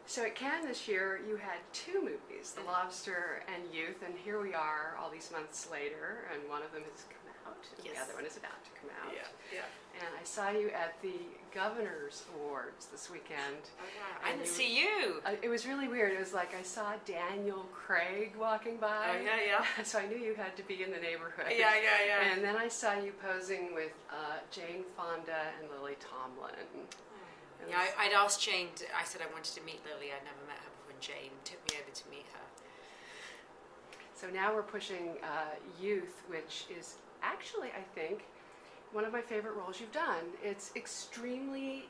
So at Cannes this year, you had two movies, The Lobster and Youth, and here we are all these months later, and one of them has come out, and the other one is about to come out. Yeah. And I saw you at the Governor's Awards this weekend. Oh, yeah. I didn't see you. It was really weird. It was like I saw Daniel Craig walking by. Oh, yeah. So I knew you had to be in the neighborhood. Yeah. And then I saw you posing with Jane Fonda and Lily Tomlin. Yeah, I'd asked Jane, I said I wanted to meet Lily. I'd never met her before, and Jane took me over to meet her. So now we're pushing Youth, which is actually, I think, one of my favorite roles you've done. It's extremely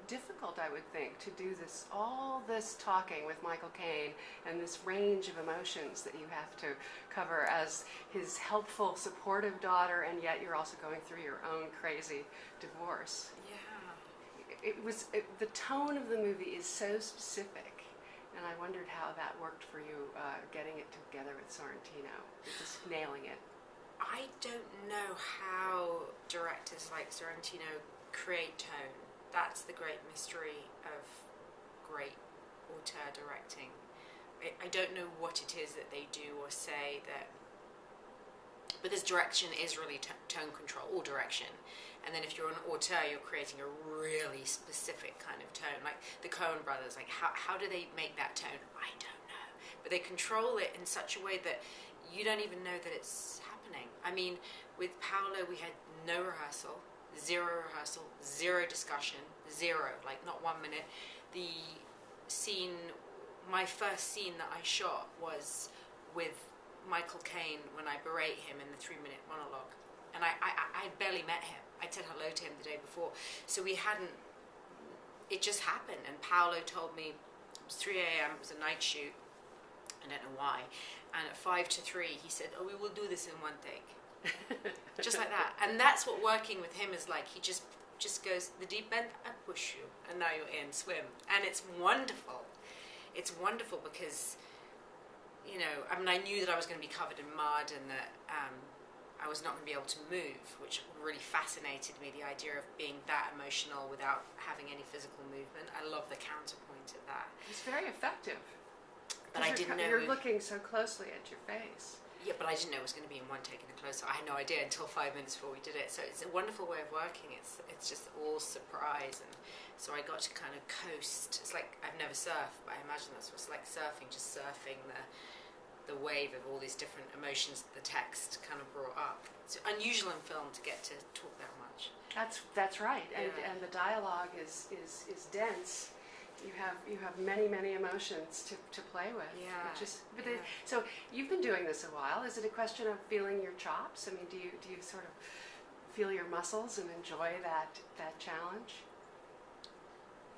difficult, I would think, to do all this talking with Michael Caine and this range of emotions that you have to cover as his helpful, supportive daughter, and yet you're also going through your own crazy divorce. Yeah. The tone of the movie is so specific, and I wondered how that worked for you, getting it together with Sorrentino, just nailing it. I don't know how directors like Sorrentino create tone. That's the great mystery of great auteur directing. I don't know what it is that they do or say that, because direction is really tone control, all direction. And then if you're an auteur, you're creating a really specific kind of tone. Like the Coen brothers, like how do they make that tone? I don't know. But they control it in such a way that you don't even know that it's happening. I mean, with Paolo, we had no rehearsal, zero discussion, like not 1 minute. The scene, my first scene that I shot was with Michael Caine when I berate him in the 3-minute monologue. And I barely met him. I'd said hello to him the day before. So it just happened. And Paolo told me, it was 3 a.m., it was a night shoot. I don't know why. And at 5 to 3, he said, we will do this in one take. Just like that. And that's what working with him is like. He just goes, the deep end, I push you. And now you're in, swim. And it's wonderful. It's wonderful because, I knew that I was going to be covered in mud and that I was not going to be able to move, which really fascinated me, the idea of being that emotional without having any physical movement. I love the counterpoint of that. It's very effective. But I didn't know... You're looking so closely at your face. Yeah, but I didn't know it was going to be in one take and a close-up. I had no idea until 5 minutes before we did it. So it's a wonderful way of working. It's just all surprise. And so I got to kind of coast. It's like, I've never surfed, but I imagine that's what it's like surfing, just surfing the wave of all these different emotions that the text kind of brought up. It's unusual in film to get to talk that much. That's right, and the dialogue is dense. You have many emotions to play with. Yeah. So you've been doing this a while. Is it a question of feeling your chops? I mean, do you sort of feel your muscles and enjoy that challenge?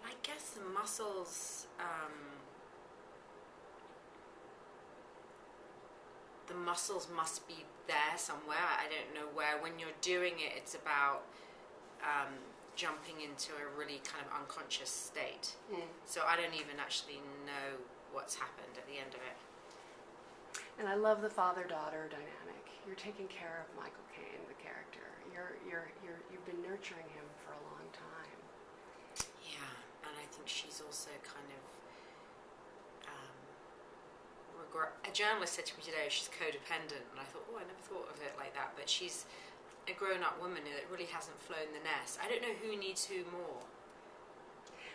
I guess the muscles. The muscles must be there somewhere. I don't know where. When you're doing it, it's about jumping into a really kind of unconscious state. So I don't even actually know what's happened at the end of it. And I love the father-daughter dynamic. You're taking care of Michael Caine, the character. You've been nurturing him for a long time. Yeah, and I think she's also kind of a journalist said to me today she's codependent, and I thought, I never thought of it like that, but she's a grown-up woman that really hasn't flown the nest. I don't know who needs who more.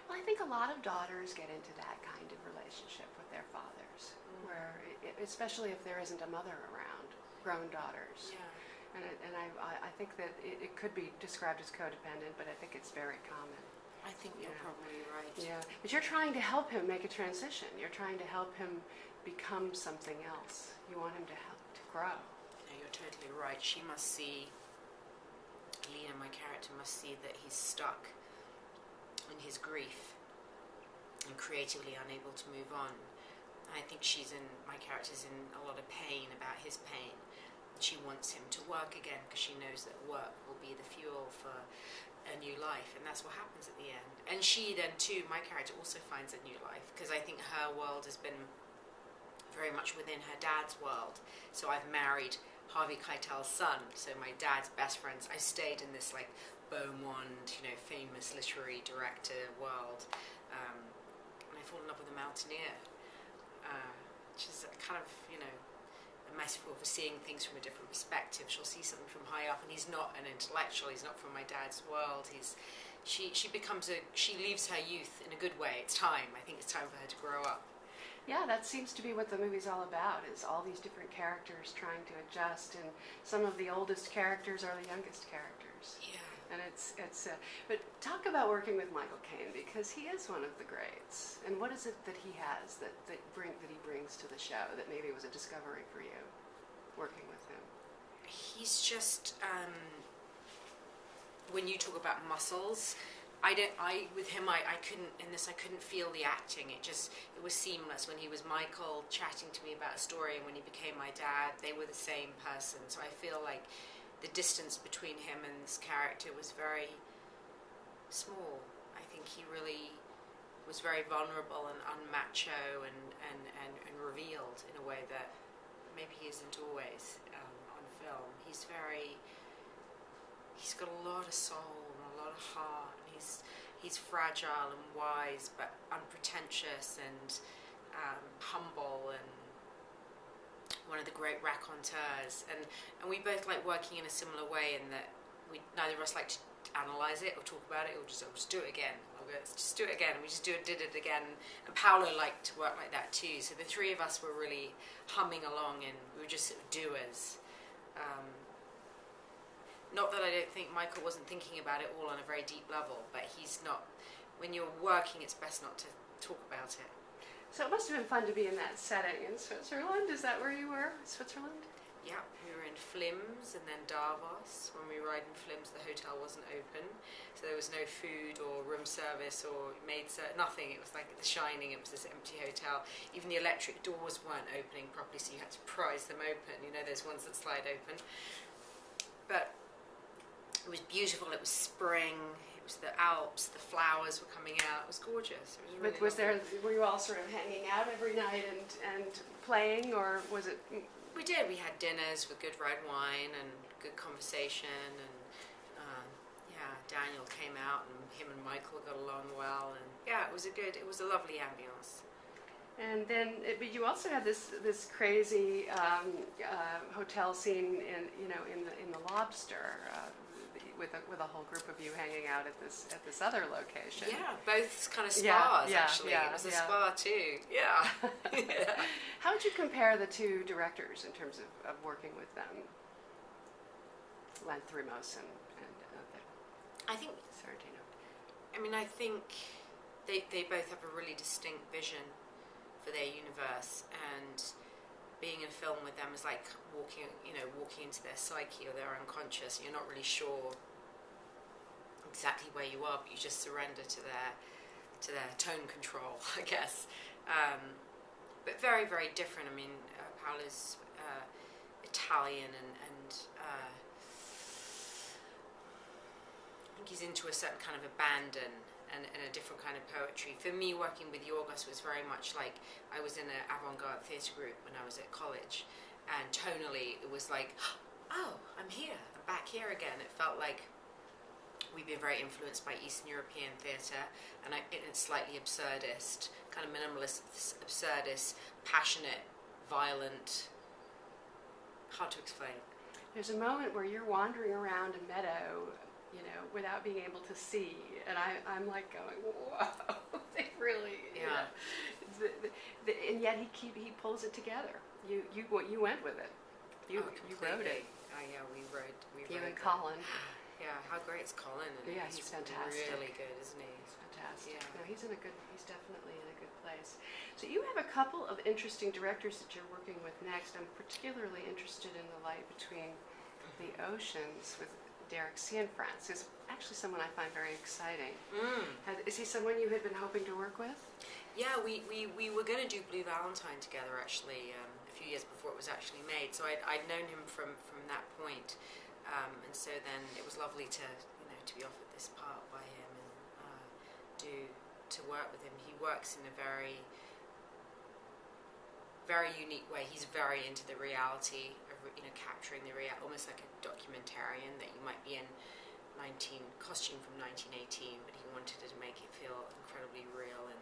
Well, I think a lot of daughters get into that kind of relationship with their fathers, where especially if there isn't a mother around, grown daughters. Yeah. And I think that it could be described as codependent, but I think it's very common. I think you're probably right. Yeah, but you're trying to help him make a transition. You're trying to help him become something else. You want him to grow. No, you're totally right. She must see, Lena, my character, must see that he's stuck in his grief and creatively unable to move on. And I think my character's in a lot of pain about his pain. She wants him to work again because she knows that work will be the fuel for a new life, and that's what happens at the end. And she then too, my character, also finds a new life, because I think her world has been very much within her dad's world. So I've married Harvey Keitel's son, so my dad's best friends. I stayed in this like Beaumont, famous literary director world, and I fall in love with a mountaineer, which is a kind of, you know, a metaphor for seeing things from a different perspective. She'll see something from high up, and he's not an intellectual. He's not from my dad's world. She leaves her youth in a good way. It's time. I think it's time for her to grow up. Yeah, that seems to be what the movie's all about, is all these different characters trying to adjust, and some of the oldest characters are the youngest characters. Yeah. And but talk about working with Michael Caine, because he is one of the greats. And what is it that he has that he brings to the show that maybe was a discovery for you, working with him? He's just, when you talk about muscles, I couldn't feel the acting. It was seamless. When he was Michael chatting to me about a story, and when he became my dad, they were the same person. So I feel like the distance between him and this character was very small. I think he really was very vulnerable and unmacho and revealed in a way that maybe he isn't always on film. He's got a lot of soul and a lot of heart, and he's fragile and wise, but unpretentious and humble, and one of the great raconteurs. And we both like working in a similar way, in that neither of us like to analyze it or talk about it, or just do it again. Let's just do it again. And we just did it again. And Paolo liked to work like that too. So the three of us were really humming along, and we were just sort of doers. Not that I don't think Michael wasn't thinking about it all on a very deep level, but he's not. When you're working, it's best not to talk about it. So it must have been fun to be in that setting in Switzerland. Is that where you were? Switzerland? Yeah, we were in Flims and then Davos. When we arrived in Flims, the hotel wasn't open, so there was no food or room service or nothing. It was like The Shining. It was this empty hotel. Even the electric doors weren't opening properly, so you had to prise them open. You know, those ones that slide open. But it was beautiful. It was spring. It was the Alps. The flowers were coming out. It was gorgeous. It was really Were you all sort of hanging out every night and playing, or was it? We did. We had dinners with good red wine and good conversation, and Daniel came out, and him and Michael got along well, and it was a lovely ambiance. And then, but you also had this crazy hotel scene in the Lobster. With a whole group of you hanging out at this other location. Yeah, both kind of spas actually. It was a spa too. Yeah. How would you compare the two directors in terms of working with them, Lanthimos and I think Sorrentino? I mean, I think they both have a really distinct vision for their universe, and being in a film with them is like walking into their psyche or their unconscious. You're not really sure exactly where you are, but you just surrender to their tone control, I guess. But very, very different. I mean, Paolo's Italian, and I think he's into a certain kind of abandon and a different kind of poetry. For me, working with Yorgos was very much like I was in an avant-garde theatre group when I was at college, and tonally it was like, oh, I'm here, I'm back here again. It felt like we've been very influenced by Eastern European theatre, and it's slightly absurdist, kind of minimalist, absurdist, passionate, violent, hard to explain. There's a moment where you're wandering around a meadow, without being able to see, and I'm like going, whoa, they really, and yet he pulls it together. You went with it. You wrote it. Oh yeah, we wrote. You and Colin. Yeah, how great is Colin? Yeah, he's fantastic. Really good, isn't he? He's fantastic. Yeah. No, he's definitely in a good place. So you have a couple of interesting directors that you're working with next. I'm particularly interested in The Light Between the Oceans with Derek Cianfrance, who's actually someone I find very exciting. Is he someone you had been hoping to work with? Yeah, we were going to do Blue Valentine together actually a few years before it was actually made. So I'd known him from that point, and so then it was lovely to be offered this part by him and to work with him. He works in a very, very unique way. He's very into the reality of capturing the real, almost like a documentarian that you might be in costume from 1918, but he wanted to make it feel incredibly real, and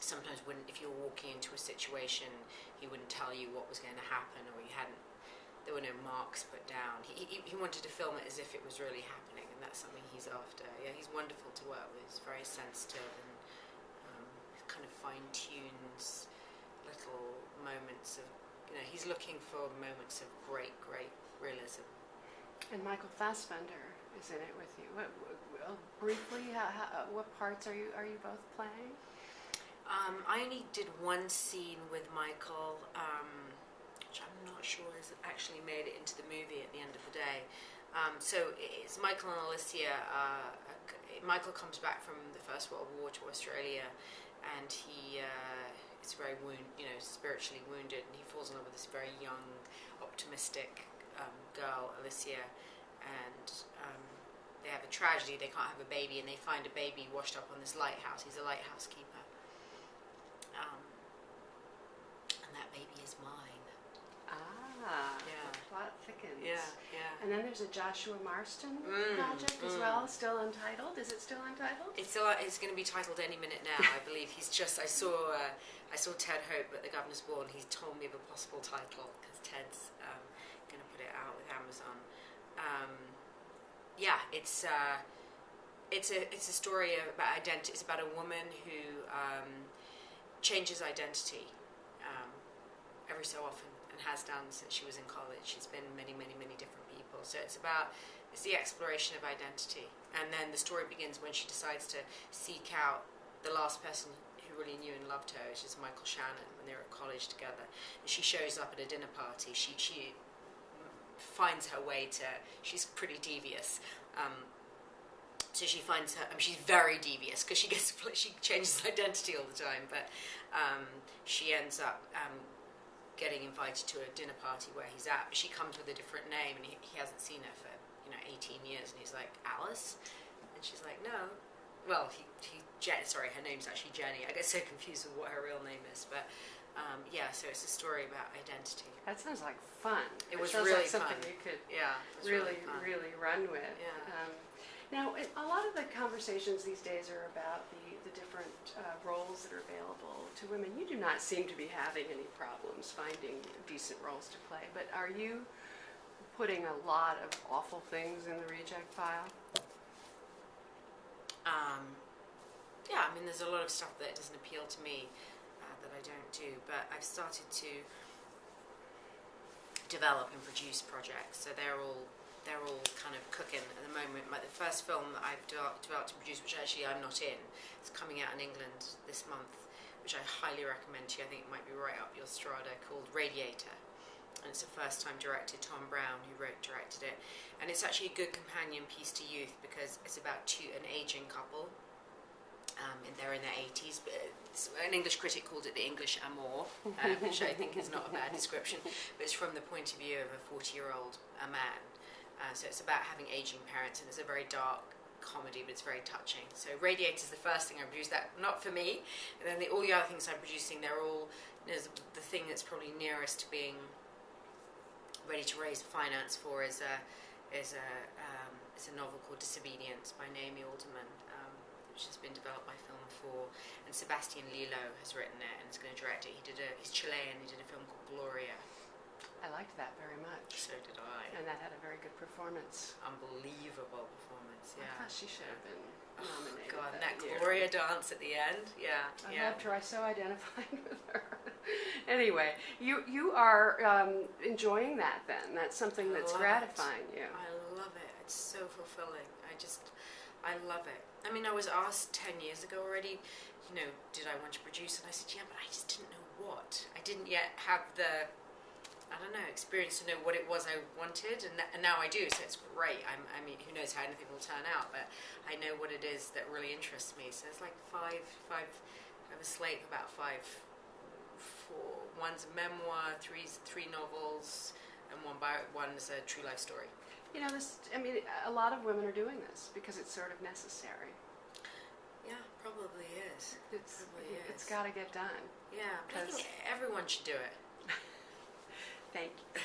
sometimes wouldn't, if you were walking into a situation, he wouldn't tell you what was going to happen, or there were no marks put down. He wanted to film it as if it was really happening, and that's something he's after. Yeah, he's wonderful to work with. He's very sensitive and kind of fine-tunes little moments of, he's looking for moments of great realism. And Michael Fassbender is in it with you. Briefly, what parts are you both playing? I only did one scene with Michael, which I'm not sure has actually made it into the movie at the end of the day. So it's Michael and Alicia. Michael comes back from the First World War to Australia, and he is very spiritually wounded, and he falls in love with this very young, optimistic girl, Alicia, and they have a tragedy. They can't have a baby, and they find a baby washed up on this lighthouse. He's a lighthouse keeper. And that baby is mine. Yeah. The plot thickens. Yeah. And then there's a Joshua Marston project as well, still untitled. Is it still untitled? It's going to be titled any minute now. I believe he's just. I saw Ted Hope at the Governor's Ball, and he told me of a possible title because Ted's going to put it out with Amazon. It's a story about identity. It's about a woman who changes identity every so often, and has done since she was in college. She's been many different people. So it's the exploration of identity, and then the story begins when she decides to seek out the last person who really knew and loved her, which is Michael Shannon, when they were at college together. And she shows up at a dinner party. She finds her way to. She's pretty devious. So she finds her. She's very devious because she changes identity all the time. But she ends up getting invited to a dinner party where he's at. But she comes with a different name, and he hasn't seen her for 18 years. And he's like, Alice, and she's like, no. Well, her name's actually Jenny. I get so confused with what her real name is, but. So it's a story about identity. That sounds like fun. It was sounds really like something fun. you could really run with. Yeah. Now, a lot of the conversations these days are about the different roles that are available to women. You do not seem to be having any problems finding decent roles to play, but are you putting a lot of awful things in the reject file? There's a lot of stuff that doesn't appeal to me that I don't do, but I've started to develop and produce projects, so they're all kind of cooking at the moment. The first film that I've developed and produced, which actually I'm not in, it's coming out in England this month, which I highly recommend to you. I think it might be right up your strata, called Radiator. And it's a first-time director, Tom Brown, who directed it. And it's actually a good companion piece to youth because it's about an aging couple. They're in their 80s, but an English critic called it the English amour, which I think is not a bad description, but it's from the point of view of a 40-year-old man. So it's about having aging parents, and it's a very dark comedy, but it's very touching. So Radiator is the first thing I produced, that not for me, and then all the other things I'm producing, they're all, the thing that's probably nearest to being ready to raise finance for is a novel called Disobedience by Naomi Alderman, which has been developed by Film 4, and Sebastian Lillo has written it and is going to direct it. He's Chilean. He did a film called Gloria. I liked that very much. So did I. And that had a very good performance. Unbelievable performance. Yeah. I thought she should have been nominated. God, that year. Gloria dance at the end. Yeah. I loved her. I so identified with her. Anyway, you are enjoying that then. That's something that's gratifying you. I love it. It's so fulfilling. I love it. I was asked 10 years ago already, did I want to produce? And I said, yeah, but I just didn't know what. I didn't yet have the, experience to know what it was I wanted, and now I do, so it's great. Who knows how anything will turn out, but I know what it is that really interests me. So it's like I have a slate of about four. One's a memoir, three novels, and one's a true life story. A lot of women are doing this because it's sort of necessary. Yeah, probably is. It's got to get done. Yeah, but I think everyone should do it. Thank you.